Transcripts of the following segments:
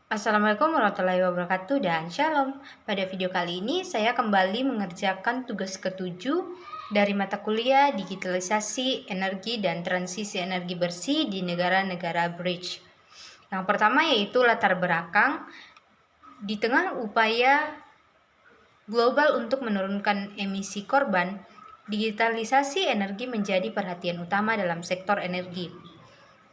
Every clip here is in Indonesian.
Assalamualaikum warahmatullahi wabarakatuh dan Shalom. Pada video kali ini saya kembali mengerjakan tugas ketujuh dari mata kuliah Digitalisasi Energi dan Transisi Energi Bersih di negara-negara BRICS. Yang pertama yaitu latar belakang di tengah upaya global untuk menurunkan emisi karbon, digitalisasi energi menjadi perhatian utama dalam sektor energi.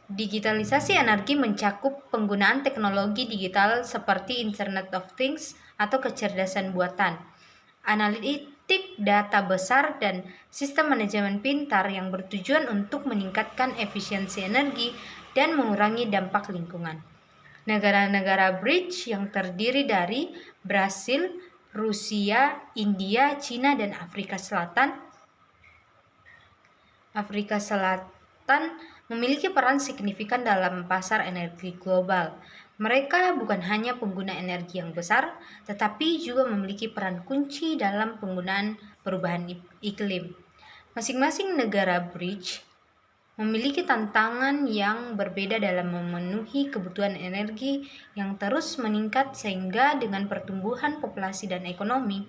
Digitalisasi energi mencakup penggunaan teknologi digital seperti Internet of Things atau kecerdasan buatan, analitik data besar, dan sistem manajemen pintar yang bertujuan untuk meningkatkan efisiensi energi dan mengurangi dampak lingkungan. Negara-negara BRICS yang terdiri dari Brasil, Rusia, India, Cina, dan Afrika Selatan memiliki peran signifikan dalam pasar energi global. Mereka bukan hanya pengguna energi yang besar, tetapi juga memiliki peran kunci dalam penggunaan perubahan iklim. Masing-masing negara BRICS memiliki tantangan yang berbeda dalam memenuhi kebutuhan energi yang terus meningkat, sehingga dengan pertumbuhan populasi dan ekonomi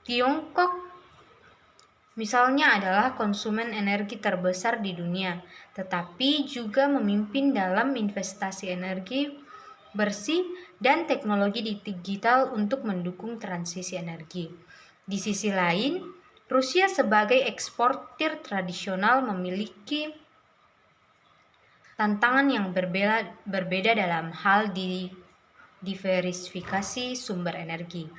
Tiongkok misalnya adalah konsumen energi terbesar di dunia, tetapi juga memimpin dalam investasi energi bersih dan teknologi digital untuk mendukung transisi energi. Di sisi lain, Rusia sebagai eksportir tradisional memiliki tantangan yang berbeda dalam hal diversifikasi sumber energi.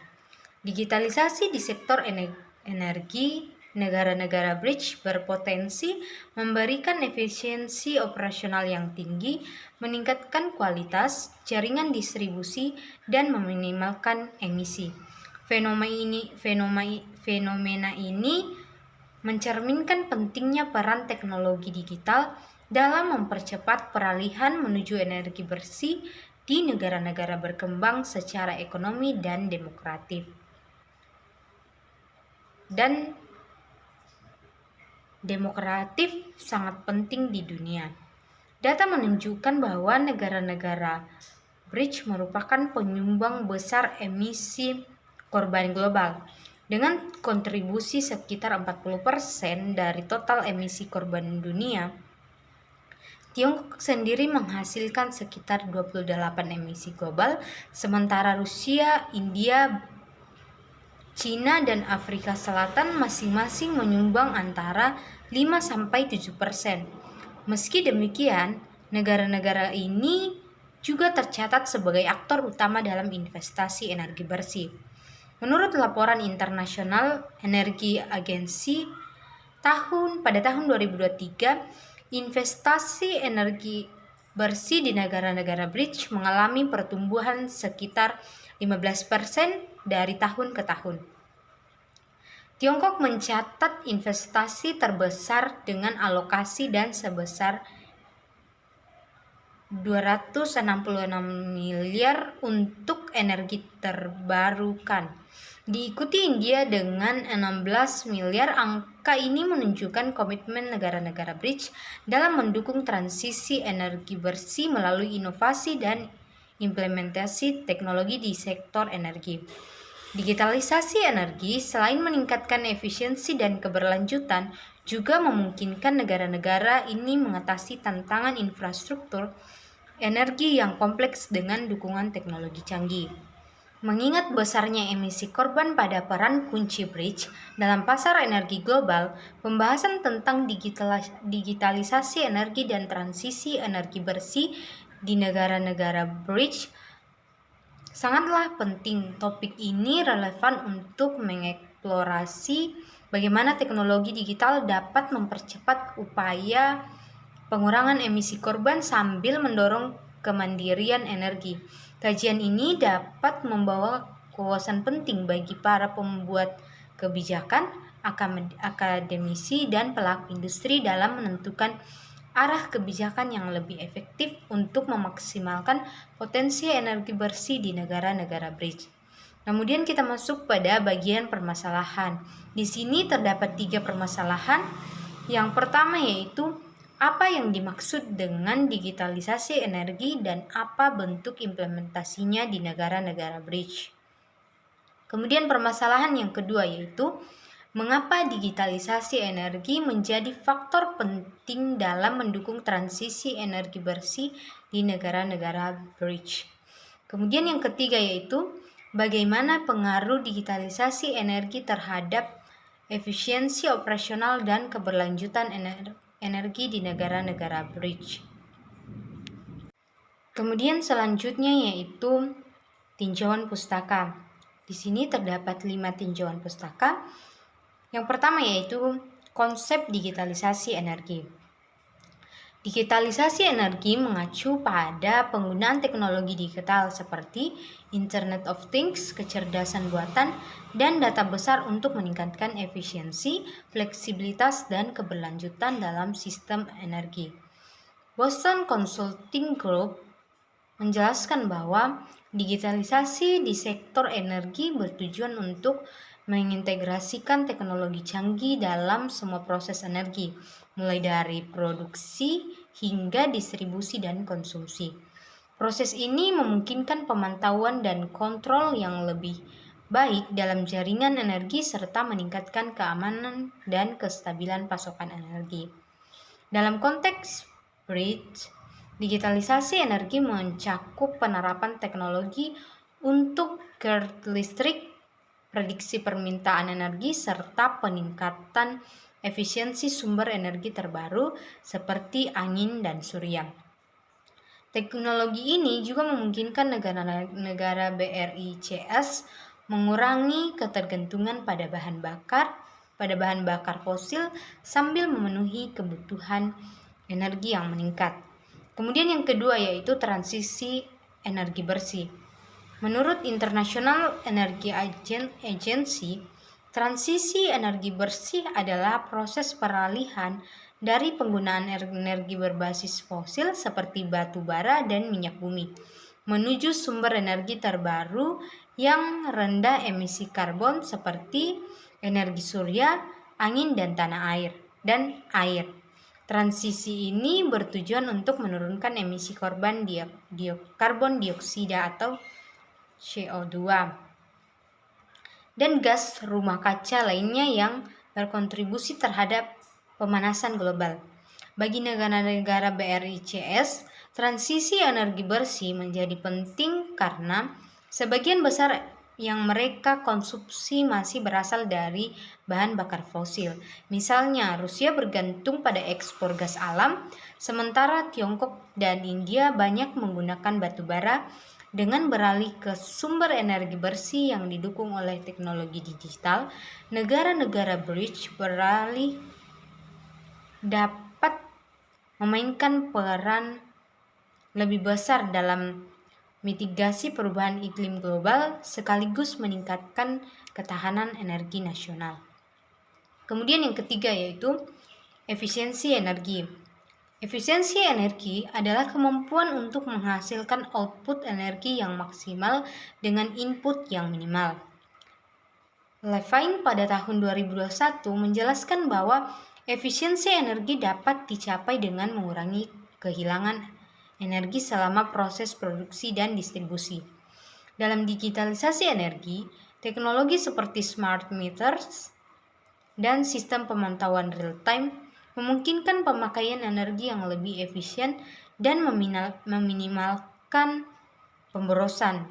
Digitalisasi di sektor energi negara-negara BRICS berpotensi memberikan efisiensi operasional yang tinggi, meningkatkan kualitas jaringan distribusi, dan meminimalkan emisi. Fenomena ini mencerminkan pentingnya peran teknologi digital dalam mempercepat peralihan menuju energi bersih di negara-negara berkembang secara ekonomi dan demokratif sangat penting di dunia. Data menunjukkan bahwa negara-negara BRICS merupakan penyumbang besar emisi karbon global, dengan kontribusi sekitar 40% dari total emisi karbon dunia. Tiongkok sendiri menghasilkan sekitar 28% emisi global, sementara Rusia, India, Cina, dan Afrika Selatan masing-masing menyumbang antara 5-7%. Meski demikian, negara-negara ini juga tercatat sebagai aktor utama dalam investasi energi bersih. Menurut laporan International Energy Agency pada tahun 2023, investasi energi bersih di negara-negara BRICS mengalami pertumbuhan sekitar 15% dari tahun ke tahun. Tiongkok mencatat investasi terbesar dengan alokasi dan sebesar 266 miliar untuk energi terbarukan. Diikuti India dengan 16 miliar. Angka ini menunjukkan komitmen negara-negara BRICS dalam mendukung transisi energi bersih melalui inovasi dan implementasi teknologi di sektor energi. Digitalisasi energi selain meningkatkan efisiensi dan keberlanjutan, juga memungkinkan negara-negara ini mengatasi tantangan infrastruktur energi yang kompleks dengan dukungan teknologi canggih. Mengingat besarnya emisi karbon pada peran kunci BRICS dalam pasar energi global, pembahasan tentang digitalisasi energi dan transisi energi bersih di negara-negara BRICS sangatlah penting. Topik ini relevan untuk mengeksplorasi bagaimana teknologi digital dapat mempercepat upaya pengurangan emisi karbon sambil mendorong kemandirian energi. Kajian ini dapat membawa wawasan penting bagi para pembuat kebijakan, akademisi, dan pelaku industri dalam menentukan arah kebijakan yang lebih efektif untuk memaksimalkan potensi energi bersih di negara-negara BRICS. Kemudian kita masuk pada bagian permasalahan. Di sini terdapat 3 permasalahan. Yang pertama yaitu Apa yang dimaksud dengan digitalisasi energi dan apa bentuk implementasinya di negara-negara bridge. Kemudian permasalahan yang kedua yaitu mengapa digitalisasi energi menjadi faktor penting dalam mendukung transisi energi bersih di negara-negara bridge. Kemudian yang ketiga yaitu bagaimana pengaruh digitalisasi energi terhadap efisiensi operasional dan keberlanjutan energi di negara-negara bridge. Kemudian selanjutnya yaitu tinjauan pustaka. Di sini terdapat 5 tinjauan pustaka. Yang pertama yaitu konsep digitalisasi energi. Digitalisasi energi mengacu pada penggunaan teknologi digital seperti Internet of Things, kecerdasan buatan, dan data besar untuk meningkatkan efisiensi, fleksibilitas, dan keberlanjutan dalam sistem energi. Boston Consulting Group menjelaskan bahwa digitalisasi di sektor energi bertujuan untuk mengintegrasikan teknologi canggih dalam semua proses energi, mulai dari produksi hingga distribusi dan konsumsi. Proses ini memungkinkan pemantauan dan kontrol yang lebih baik dalam jaringan energi serta meningkatkan keamanan dan kestabilan pasokan energi. Dalam konteks bridge, digitalisasi energi mencakup penerapan teknologi untuk grid listrik, prediksi permintaan energi, serta peningkatan efisiensi sumber energi terbaru seperti angin dan surya. Teknologi ini juga memungkinkan negara-negara BRICS mengurangi ketergantungan pada bahan bakar fosil sambil memenuhi kebutuhan energi yang meningkat. Kemudian yang kedua yaitu transisi energi bersih. Menurut International Energy Agency, transisi energi bersih adalah proses peralihan dari penggunaan energi berbasis fosil seperti batu bara dan minyak bumi menuju sumber energi terbaru yang rendah emisi karbon seperti energi surya, angin dan air. Transisi ini bertujuan untuk menurunkan emisi karbon dioksida atau CO2 dan gas rumah kaca lainnya yang berkontribusi terhadap pemanasan global. Bagi negara-negara BRICS, transisi energi bersih menjadi penting karena sebagian besar yang mereka konsumsi masih berasal dari bahan bakar fosil. Misalnya, Rusia bergantung pada ekspor gas alam, sementara Tiongkok dan India banyak menggunakan batu bara. Dengan beralih ke sumber energi bersih yang didukung oleh teknologi digital, negara-negara bridge beralih dapat memainkan peran lebih besar dalam mitigasi perubahan iklim global sekaligus meningkatkan ketahanan energi nasional. Kemudian yang ketiga yaitu efisiensi energi. Efisiensi energi adalah kemampuan untuk menghasilkan output energi yang maksimal dengan input yang minimal. Levine pada tahun 2021 menjelaskan bahwa efisiensi energi dapat dicapai dengan mengurangi kehilangan energi selama proses produksi dan distribusi. Dalam digitalisasi energi, teknologi seperti smart meters dan sistem pemantauan real-time memungkinkan pemakaian energi yang lebih efisien dan meminimalkan pemborosan.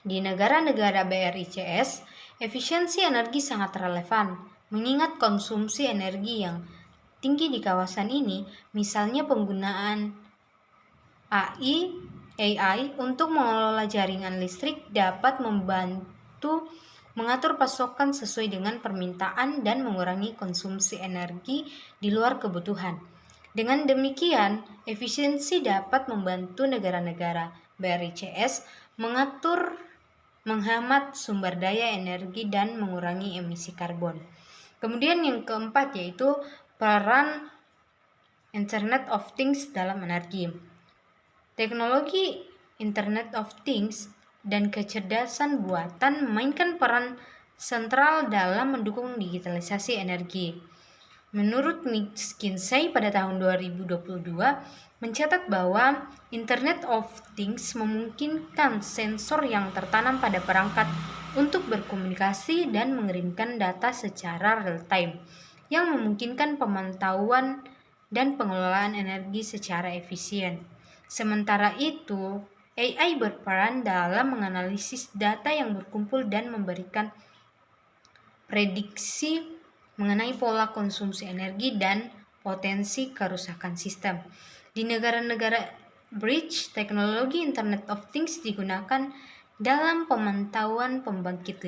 Di negara-negara BRICS, efisiensi energi sangat relevan, mengingat konsumsi energi yang tinggi di kawasan ini, misalnya penggunaan AI untuk mengelola jaringan listrik dapat membantu mengatur pasokan sesuai dengan permintaan dan mengurangi konsumsi energi di luar kebutuhan. Dengan demikian, efisiensi dapat membantu negara-negara BRICS menghemat sumber daya energi dan mengurangi emisi karbon. Kemudian yang keempat yaitu peran Internet of Things dalam energi. Teknologi Internet of Things dan kecerdasan buatan memainkan peran sentral dalam mendukung digitalisasi energi. Menurut McKinsey pada tahun 2022 mencatat bahwa Internet of Things memungkinkan sensor yang tertanam pada perangkat untuk berkomunikasi dan mengirimkan data secara real-time, yang memungkinkan pemantauan dan pengelolaan energi secara efisien. Sementara itu, AI berperan dalam menganalisis data yang berkumpul dan memberikan prediksi mengenai pola konsumsi energi dan potensi kerusakan sistem. Di negara-negara bridge, teknologi Internet of Things digunakan dalam pemantauan pembangkit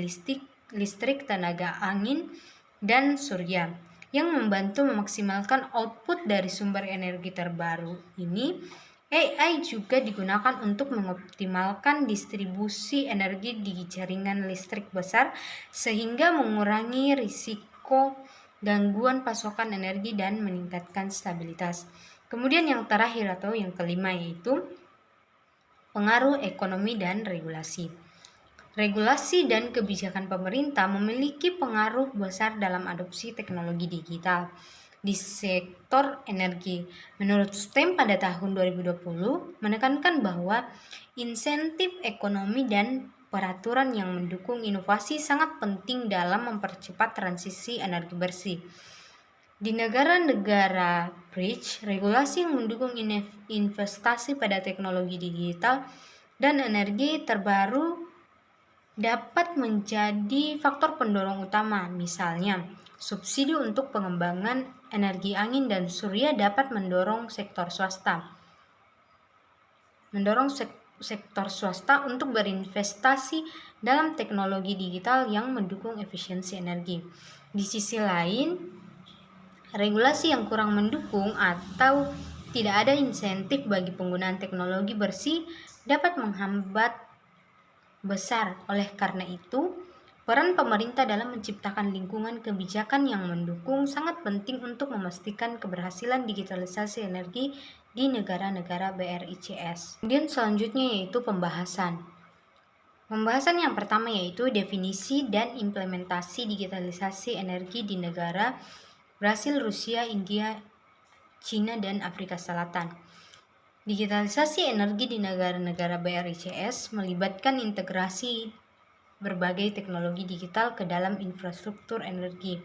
listrik tenaga angin dan surya yang membantu memaksimalkan output dari sumber energi terbaru ini. AI juga digunakan untuk mengoptimalkan distribusi energi di jaringan listrik besar sehingga mengurangi risiko gangguan pasokan energi dan meningkatkan stabilitas. Kemudian yang terakhir atau yang kelima yaitu pengaruh ekonomi dan regulasi. Regulasi dan kebijakan pemerintah memiliki pengaruh besar dalam adopsi teknologi digital di sektor energi. Menurut STEM pada tahun 2020 menekankan bahwa insentif ekonomi dan peraturan yang mendukung inovasi sangat penting dalam mempercepat transisi energi bersih. Di negara-negara bridge, regulasi yang mendukung investasi pada teknologi digital dan energi terbaru dapat menjadi faktor pendorong utama. Misalnya, subsidi untuk pengembangan energi angin dan surya dapat mendorong sektor swasta untuk berinvestasi dalam teknologi digital yang mendukung efisiensi energi. Di sisi lain, regulasi yang kurang mendukung atau tidak ada insentif bagi penggunaan teknologi bersih dapat menghambat besar. Oleh karena itu, peran pemerintah dalam menciptakan lingkungan kebijakan yang mendukung sangat penting untuk memastikan keberhasilan digitalisasi energi di negara-negara BRICS. Kemudian selanjutnya yaitu pembahasan. Pembahasan yang pertama yaitu definisi dan implementasi digitalisasi energi di negara Brasil, Rusia, India, China, dan Afrika Selatan. Digitalisasi energi di negara-negara BRICS melibatkan integrasi berbagai teknologi digital ke dalam infrastruktur energi.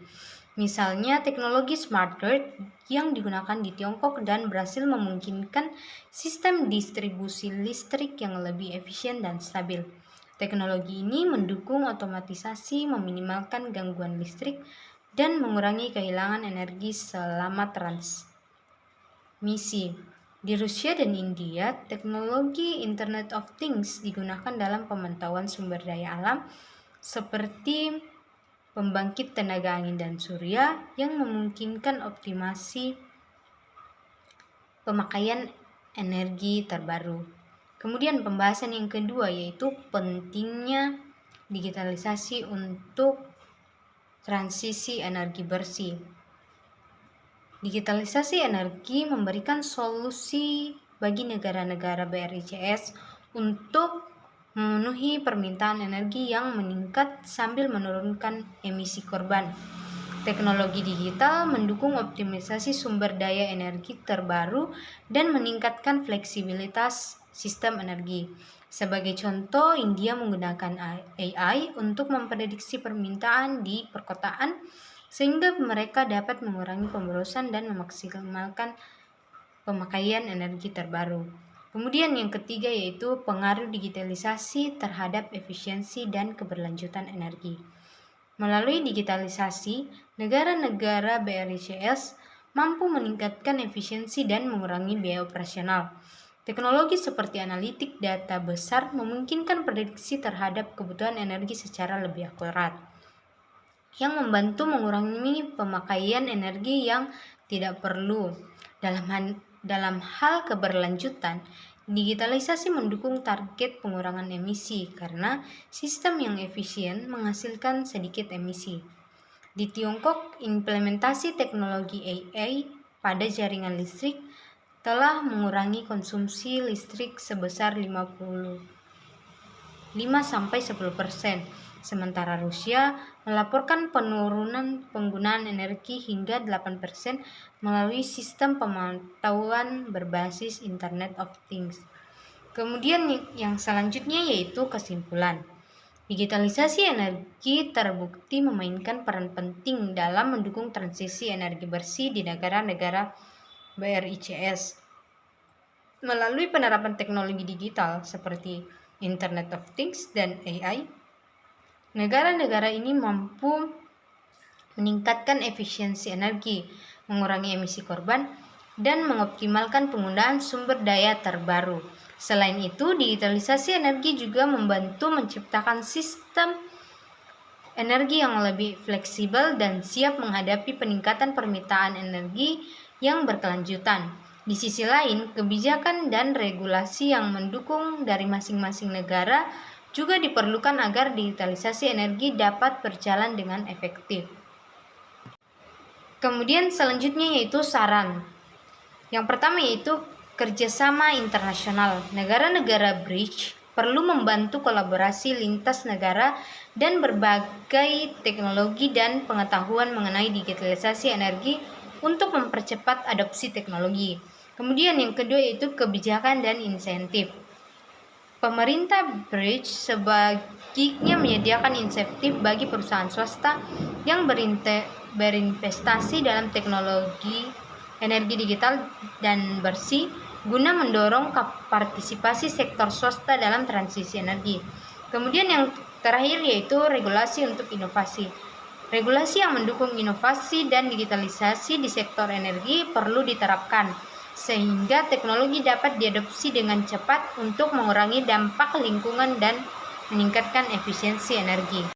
Misalnya, teknologi smart grid yang digunakan di Tiongkok dan Brasil memungkinkan sistem distribusi listrik yang lebih efisien dan stabil. Teknologi ini mendukung otomatisasi, meminimalkan gangguan listrik, dan mengurangi kehilangan energi selama transmisi. Di Rusia dan India, teknologi Internet of Things digunakan dalam pemantauan sumber daya alam seperti pembangkit tenaga angin dan surya yang memungkinkan optimasi pemakaian energi terbaru. Kemudian pembahasan yang kedua yaitu pentingnya digitalisasi untuk transisi energi bersih. Digitalisasi energi memberikan solusi bagi negara-negara BRICS untuk memenuhi permintaan energi yang meningkat sambil menurunkan emisi karbon. Teknologi digital mendukung optimisasi sumber daya energi terbaru dan meningkatkan fleksibilitas sistem energi. Sebagai contoh, India menggunakan AI untuk memprediksi permintaan di perkotaan sehingga mereka dapat mengurangi pemborosan dan memaksimalkan pemakaian energi terbaru. Kemudian yang ketiga yaitu pengaruh digitalisasi terhadap efisiensi dan keberlanjutan energi. Melalui digitalisasi, negara-negara BRICS mampu meningkatkan efisiensi dan mengurangi biaya operasional. Teknologi seperti analitik data besar memungkinkan prediksi terhadap kebutuhan energi secara lebih akurat, yang membantu mengurangi pemakaian energi yang tidak perlu. Dalam hal keberlanjutan, digitalisasi mendukung target pengurangan emisi karena sistem yang efisien menghasilkan sedikit emisi. Di Tiongkok, implementasi teknologi AI pada jaringan listrik telah mengurangi konsumsi listrik sebesar 50% 5-10%. Sementara Rusia melaporkan penurunan penggunaan energi hingga 8% melalui sistem pemantauan berbasis Internet of Things. Kemudian yang selanjutnya yaitu kesimpulan. Digitalisasi energi terbukti memainkan peran penting dalam mendukung transisi energi bersih di negara-negara BRICS. Melalui penerapan teknologi digital seperti Internet of Things dan AI, negara-negara ini mampu meningkatkan efisiensi energi, mengurangi emisi karbon, dan mengoptimalkan penggunaan sumber daya terbaru. Selain itu, digitalisasi energi juga membantu menciptakan sistem energi yang lebih fleksibel dan siap menghadapi peningkatan permintaan energi yang berkelanjutan. Di sisi lain, kebijakan dan regulasi yang mendukung dari masing-masing negara juga diperlukan agar digitalisasi energi dapat berjalan dengan efektif. Kemudian selanjutnya yaitu saran. Yang pertama yaitu kerjasama internasional. Negara-negara BRICS perlu membantu kolaborasi lintas negara dan berbagai teknologi dan pengetahuan mengenai digitalisasi energi untuk mempercepat adopsi teknologi. Kemudian yang kedua yaitu kebijakan dan insentif. Pemerintah BRICS sebaiknya menyediakan insentif bagi perusahaan swasta yang berinvestasi dalam teknologi energi digital dan bersih guna mendorong partisipasi sektor swasta dalam transisi energi. Kemudian yang terakhir yaitu regulasi untuk inovasi. Regulasi yang mendukung inovasi dan digitalisasi di sektor energi perlu diterapkan sehingga teknologi dapat diadopsi dengan cepat untuk mengurangi dampak lingkungan dan meningkatkan efisiensi energi.